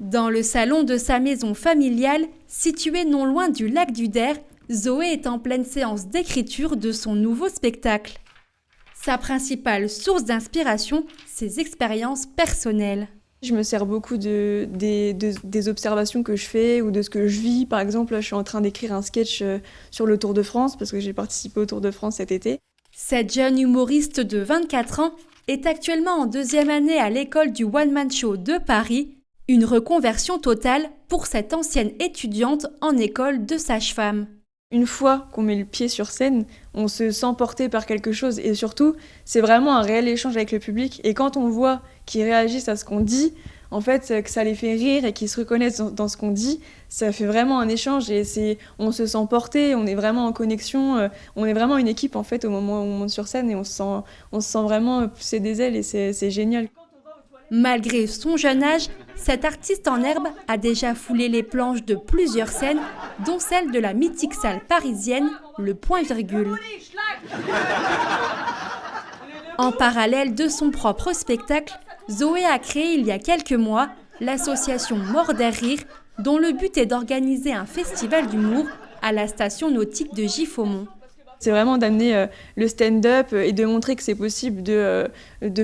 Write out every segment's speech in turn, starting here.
Dans le salon de sa maison familiale, située non loin du lac du Der, Zoé est en pleine séance d'écriture de son nouveau spectacle. Sa principale source d'inspiration, ses expériences personnelles. Je me sers beaucoup des observations que je fais ou de ce que je vis. Par exemple, là, je suis en train d'écrire un sketch sur le Tour de France parce que j'ai participé au Tour de France cet été. Cette jeune humoriste de 24 ans est actuellement en 2e année à l'école du One Man Show de Paris, une reconversion totale pour cette ancienne étudiante en école de sage-femme. Une fois qu'on met le pied sur scène, on se sent porté par quelque chose et surtout, c'est vraiment un réel échange avec le public. Et quand on voit qu'ils réagissent à ce qu'on dit, en fait, que ça les fait rire et qu'ils se reconnaissent dans ce qu'on dit, ça fait vraiment un échange et on se sent porté, on est vraiment en connexion, on est vraiment une équipe en fait au moment où on monte sur scène et on se sent vraiment pousser des ailes et c'est génial. Malgré son jeune âge, cet artiste en herbe a déjà foulé les planches de plusieurs scènes, dont celle de la mythique salle parisienne, le Point Virgule. En parallèle de son propre spectacle, Zoé a créé il y a quelques mois l'association Morder Rire, dont le but est d'organiser un festival d'humour à la station nautique de Giffaumont. C'est vraiment d'amener le stand-up et de montrer que c'est possible de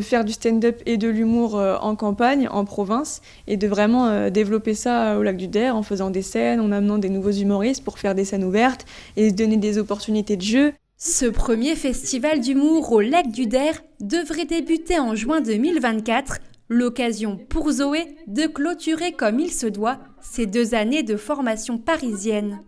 faire du stand-up et de l'humour en campagne, en province, et de vraiment développer ça au lac du Der en faisant des scènes, en amenant des nouveaux humoristes pour faire des scènes ouvertes et se donner des opportunités de jeu. Ce premier festival d'humour au lac du Der devrait débuter en juin 2024, l'occasion pour Zoé de clôturer comme il se doit ses 2 années de formation parisienne.